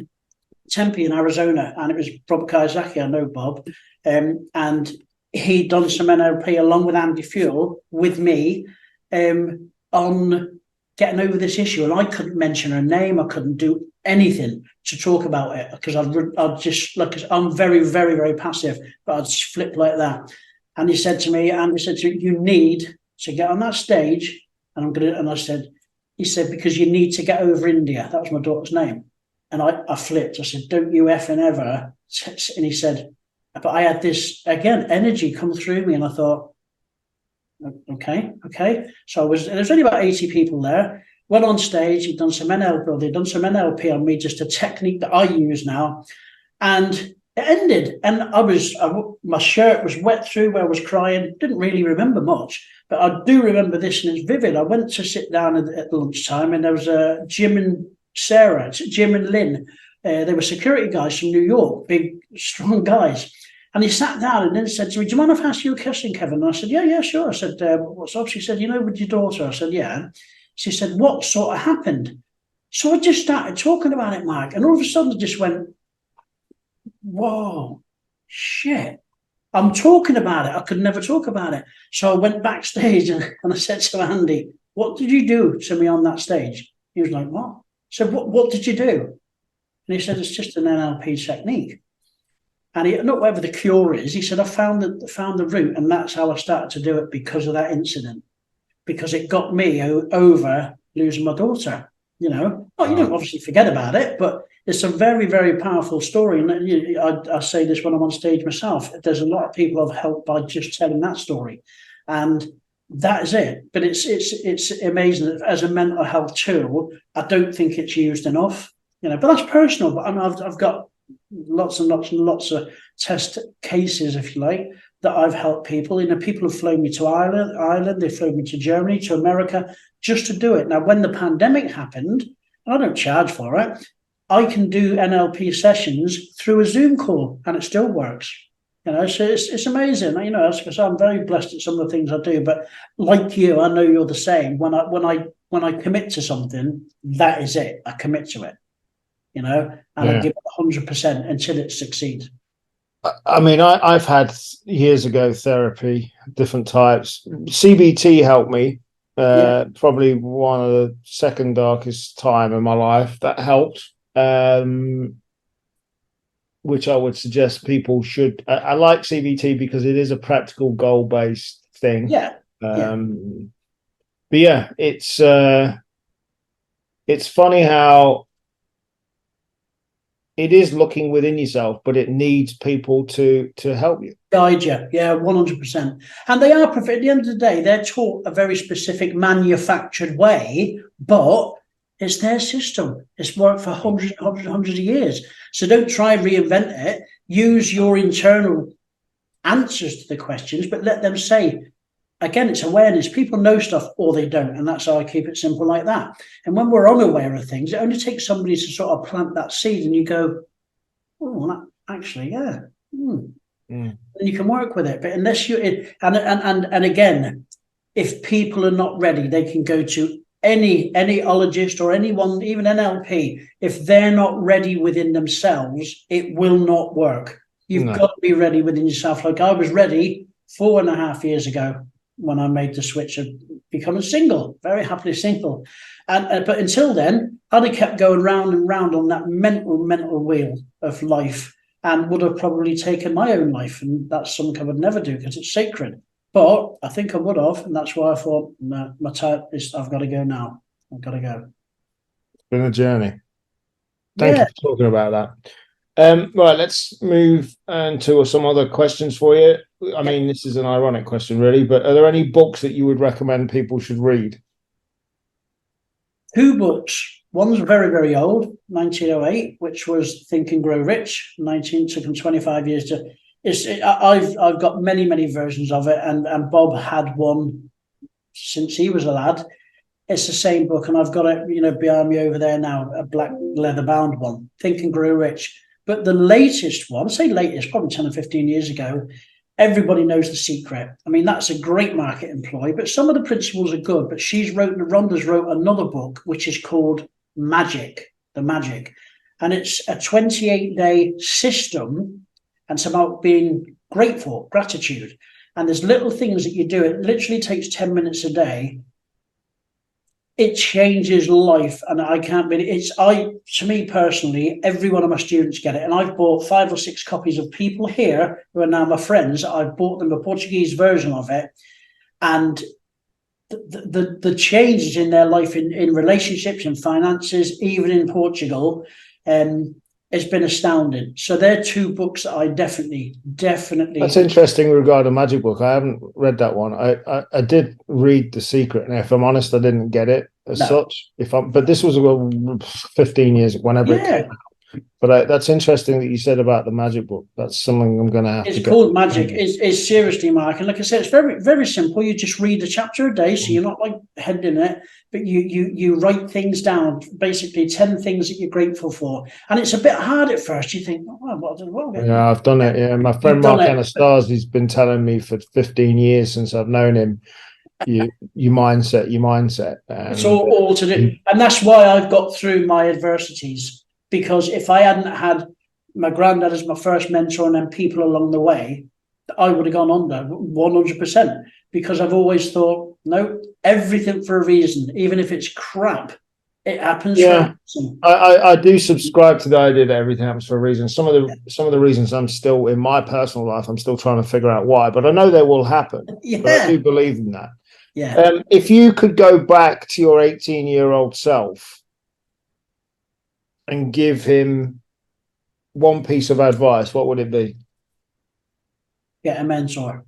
Tempe in Arizona, and it was Bob Kiyosaki. I know Bob, and he'd done some NLP along with Andy Fuel with me on getting over this issue, and I couldn't mention her name. I couldn't do anything to talk about it because I'd just, like, I'm very, very, very passive, but I'd just flip like that. And he said to me, you need to get on that stage, he said, because you need to get over India. That was my daughter's name. And I flipped. I said, don't you effing ever. And he said, but I had this, again, energy come through me, and I thought, okay. So there was only about 80 people there. Went on stage, they'd done some NLP on me, just a technique that I use now. And it ended, and my shirt was wet through where I was crying. Didn't really remember much, but I do remember this, and it's vivid. I went to sit down at lunchtime, and there was Jim and Lynn. They were security guys from New York, big, strong guys. And he sat down and then said to me, do you mind if I ask you a question, Kevin? And I said, yeah, sure. I said, what's up? She said, you know, with your daughter? I said, yeah. She said, what sort of happened? So I just started talking about it, Mark. And all of a sudden I just went, whoa, shit. I'm talking about it. I could never talk about it. So I went backstage and I said to Andy, what did you do to me on that stage? He was like, what? I said, what did you do? And he said, it's just an NLP technique. And not whatever the cure is, he said, I found the route, and that's how I started to do it, because of that incident, because it got me over losing my daughter. You know, well, you don't obviously forget about it, but it's a very, very powerful story. And I say this when I'm on stage myself. There's a lot of people I've helped by just telling that story, and that is it. But it's amazing that as a mental health tool, I don't think it's used enough. You know, but that's personal. But I've got lots and lots of test cases, if you like, that I've helped people. You know, people have flown me to Ireland, they've flown me to Germany, to America, just to do it. Now, when the pandemic happened, and I don't charge for it, I can do NLP sessions through a Zoom call, and it still works. You know, so it's amazing. You know, so I'm very blessed at some of the things I do. But like you, I know you're the same. When I commit to something, that is it. I commit to it. You know, and I give it 100% until it succeeds. I mean, I've had years ago therapy, different types. CBT helped me. Probably one of the second darkest time in my life. That helped. Which I would suggest people should. I like CBT because it is a practical goal-based thing. But yeah, it's funny how it is looking within yourself, but it needs people to help you. Guide you, 100%. And they are, at the end of the day, they're taught a very specific manufactured way, but it's their system. It's worked for hundreds of years. So don't try and reinvent it. Use your internal answers to the questions, but let them say, again, it's awareness. People know stuff or they don't. And that's how I keep it simple like that. And when we're unaware of things, it only takes somebody to sort of plant that seed and you go, oh, actually, yeah. And you can work with it. But unless you, and again, if people are not ready, they can go to any ologist or anyone, even NLP. If they're not ready within themselves, it will not work. You've got to be ready within yourself. Like I was ready 4.5 years ago. when I made the switch of becoming single, very happily single. And but until then, I'd have kept going round and round on that mental wheel of life, and would have probably taken my own life. And that's something I would never do because it's sacred. But I think I would have, and that's why I thought, no, my time is, I've got to go now. I've got to go. It's been a journey. Thank you for talking about that. Right, let's move to some other questions for you. I mean, this is an ironic question, really, but are there any books that you would recommend people should read? 2 books. One's very, very old, 1908, which was Think and Grow Rich. Took him 25 years to. I've got many versions of it, and Bob had one since he was a lad. It's the same book, and I've got it, behind me over there now, a black leather bound one, Think and Grow Rich. But the latest one, I say latest, probably 10 or 15 years ago, Everybody Knows the Secret. I mean, that's a great market employ, but some of the principles are good. But Rhonda's wrote another book, which is called Magic, The Magic. And it's a 28-day system, and it's about being grateful, gratitude. And there's little things that you do. It literally takes 10 minutes a day. It changes life, and I can't believe to me personally, every one of my students get it. And I've bought 5 or 6 copies of people here who are now my friends. I've bought them a Portuguese version of it, and the changes in their life in relationships and finances, even in Portugal, has been astounding. So they're 2 books that I definitely. That's interesting regarding Magic Book. I haven't read that one. I did read The Secret, and if I'm honest, I didn't get it as such. But this was 15 years, whenever it came out. But that's interesting that you said about the Magic Book. That's something I'm going to have to. It's called Magic. It's seriously, Mark. And like I said, it's very, very simple. You just read a chapter a day, so you're not like heading it, but you write things down. Basically, 10 things that you're grateful for. And it's a bit hard at first. You think, yeah, I've done it. Yeah, my friend Mark Anastasi's been telling me for 15 years since I've known him. Your mindset. It's all to do, and that's why I've got through my adversities. Because if I hadn't had my granddad as my first mentor and then people along the way, I would have gone under 100%. Because I've always thought, no, everything for a reason, even if it's crap, it happens. Yeah, I do subscribe to the idea that everything happens for a reason. Some of the reasons I'm still in my personal life, I'm still trying to figure out why, but I know they will happen. Yeah, but I do believe in that. Yeah. If you could go back to your 18-year-old self and give him one piece of advice, what would it be? Get a mentor.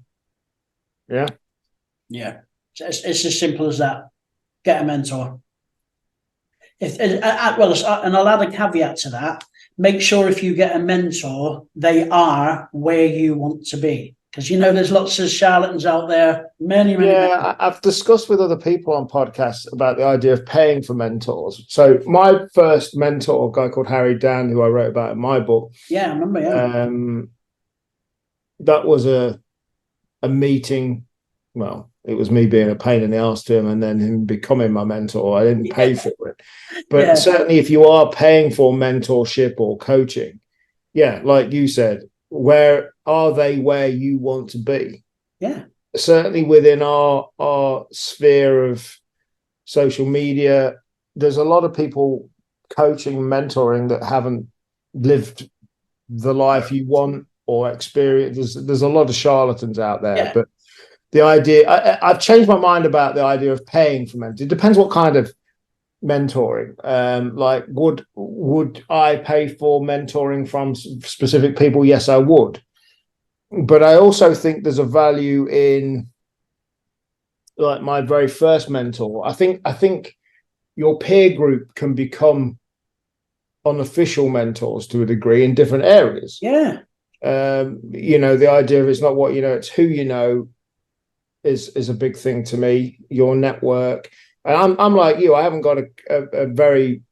Yeah. It's as simple as that. Get a mentor. And I'll add a caveat to that. Make sure if you get a mentor, they are where you want to be. Because, there's lots of charlatans out there. Many. I've discussed with other people on podcasts about the idea of paying for mentors. So my first mentor, a guy called Harry Dan, who I wrote about in my book. Yeah, I remember, yeah. That was a meeting. Well, it was me being a pain in the ass to him and then him becoming my mentor. I didn't pay for it. But certainly if you are paying for mentorship or coaching, like you said, where are they where you want to be? Yeah. Certainly within our sphere of social media, there's a lot of people coaching, mentoring that haven't lived the life you want or experience. There's a lot of charlatans out there, but the idea, I've changed my mind about the idea of paying for mentoring. It depends what kind of mentoring. Like, would I pay for mentoring from specific people? Yes, I would. But I also think there's a value in, like, my very first mentor. I think your peer group can become unofficial mentors to a degree in different areas. Yeah. The idea of it's not what you know, it's who you know is a big thing to me. Your network. And I'm like you, I haven't got a very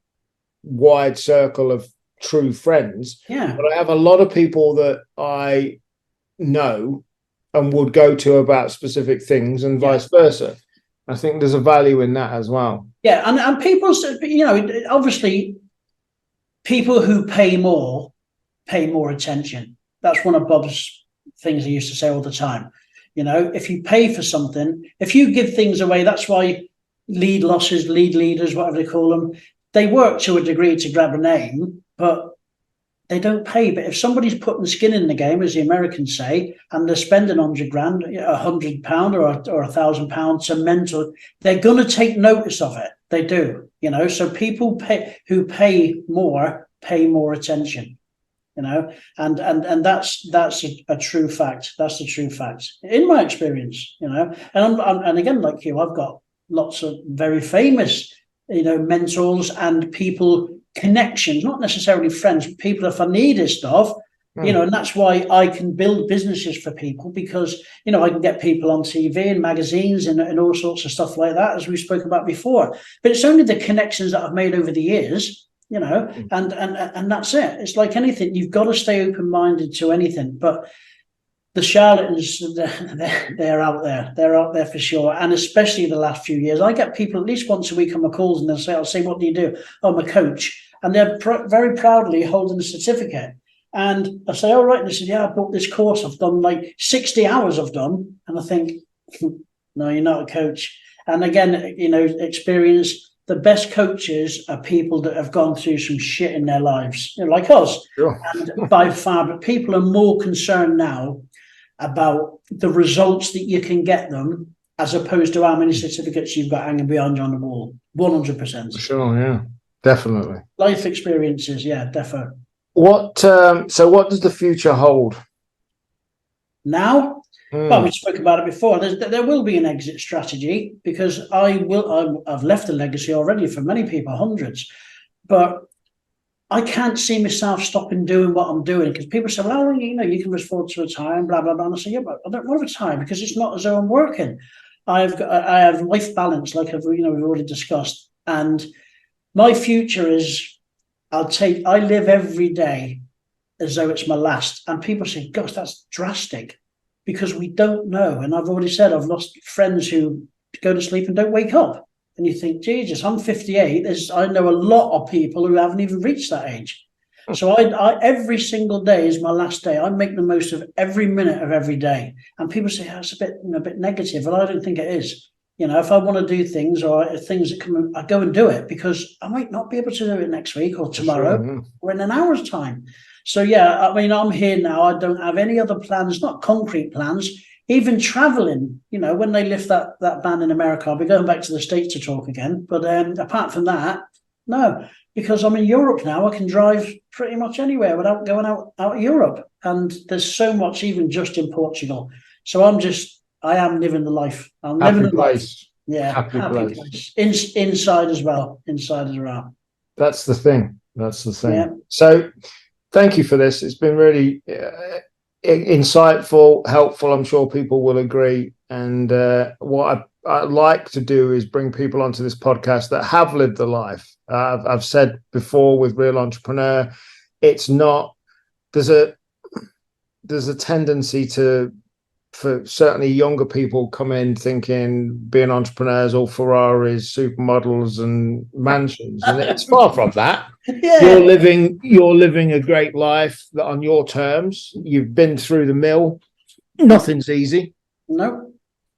wide circle of true friends. Yeah. But I have a lot of people that I know and would go to about specific things and vice versa. I think there's a value in that as well. Yeah, and people, obviously people who pay more attention. That's one of Bob's things he used to say all the time. If you pay for something, if you give things away, that's why lead leaders, whatever they call them, they work to a degree to grab a name, but they don't pay. But if somebody's putting skin in the game, as the Americans say, and they're spending £100,000, £100 or £1,000 to mentor, they're going to take notice of it. They do, So people who pay more attention, and that's a true fact. That's the true fact in my experience, And again, like you, I've got lots of very famous, mentors and people. Connections, not necessarily friends, but people if I needed stuff, and that's why I can build businesses for people, because I can get people on TV and magazines and all sorts of stuff like that, as we spoke about before. But it's only the connections that I've made over the years, and that's it. It's like anything, you've got to stay open-minded to anything. But the charlatans, they're out there. They're out there for sure. And especially the last few years, I get people at least once a week on my calls, and I'll say, what do you do? Oh, I'm a coach. And they're very proudly holding a certificate. And I say, all right. And they said, yeah, I bought this course. I've done like 60 hours I've done. And I think, no, you're not a coach. And again, experience, the best coaches are people that have gone through some shit in their lives, like us. Sure. And by far, but people are more concerned now about the results that you can get them, as opposed to how many certificates you've got hanging behind you on the wall. 100%. Sure, yeah, definitely. Life experiences, yeah, definitely. So what does the future hold? Now? Well, we spoke about it before. There will be an exit strategy, because I've left a legacy already for many people, hundreds. But I can't see myself stopping doing what I'm doing, because people say, well, you can afford to retire and blah, blah, blah. And I say, yeah, but I don't want to retire, because it's not as though I'm working. I have life balance, like we've already discussed. And my future is, I live every day as though it's my last. And people say, gosh, that's drastic, because we don't know. And I've already said, I've lost friends who go to sleep and don't wake up. And you think, Jesus, I'm 58. I know a lot of people who haven't even reached that age. So I every single day is my last day. I make the most of every minute of every day. And people say, it's a bit negative. And I don't think it is. If I want to do things, or things that come, I go and do it, because I might not be able to do it next week or tomorrow or in an hour's time. So, yeah, I'm here now. I don't have any other plans, not concrete plans. Even traveling, when they lift that ban in America, I'll be going back to the States to talk again. But apart from that, no, because I'm in Europe now. I can drive pretty much anywhere without going out of Europe. And there's so much, even just in Portugal. So I am living the life. I'm living the life. Yeah, happy place. Inside as well. That's the thing. Yeah. So thank you for this. It's been really insightful, helpful. I'm sure people will agree. And what I like to do is bring people onto this podcast that have lived the life. I've said before, with Real Entrepreneur, it's not, there's a tendency for certainly younger people come in thinking being entrepreneurs, all Ferraris, supermodels and mansions. And it's far from that. Yeah. You're living a great life on your terms. You've been through the mill. Nothing's easy. No.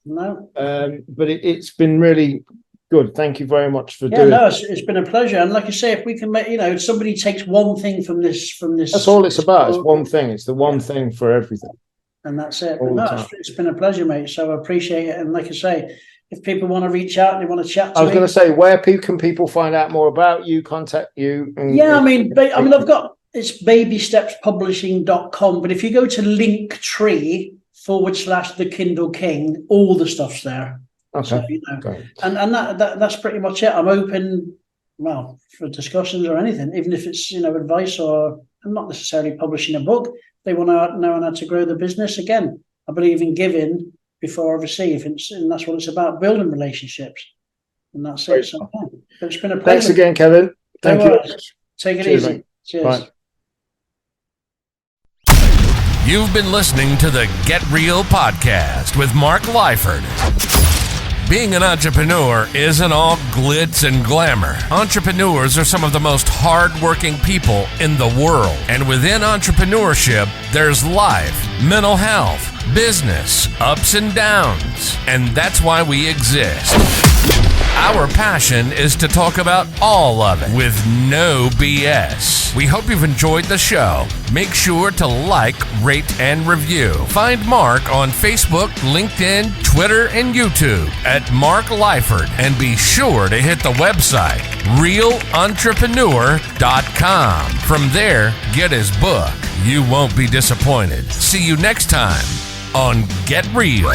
But it's been really good. Thank you very much for doing it. It's been a pleasure. And like I say, if we can make, if somebody takes one thing from this. That's all it's about. It's one thing. It's the one thing for everything. And that's it. It's been a pleasure, mate. So I appreciate it. And like I say, if people want to reach out and they want to chat to me. I was going to say, where can people find out more about you, contact you? I've got, it's BabyStepsPublishing.com. But if you go to Linktree /The Kindle King, all the stuff's there. Okay. So, and that's pretty much it. I'm open, for discussions or anything, even if it's, advice, or I'm not necessarily publishing a book. They want to know how to grow the business. Again, I believe in giving before I receive, and that's what it's about, building relationships. And that's it. So, but it's been a pleasure. Thanks again, Kevin. Thank you. Take it easy. Mate. Cheers. Bye. You've been listening to the Get Real podcast with Mark Lyford. Being an entrepreneur isn't all glitz and glamour. Entrepreneurs are some of the most hard-working people in the world. And within entrepreneurship, there's life, mental health, business, ups and downs. And that's why we exist. Our passion is to talk about all of it with no BS. We hope you've enjoyed the show. Make sure to like, rate, and review. Find Mark on Facebook, LinkedIn, Twitter, and YouTube at Mark Lyford. And be sure to hit the website, realetrepreneur.com. From there, get his book. You won't be disappointed. See you next time on Get Real.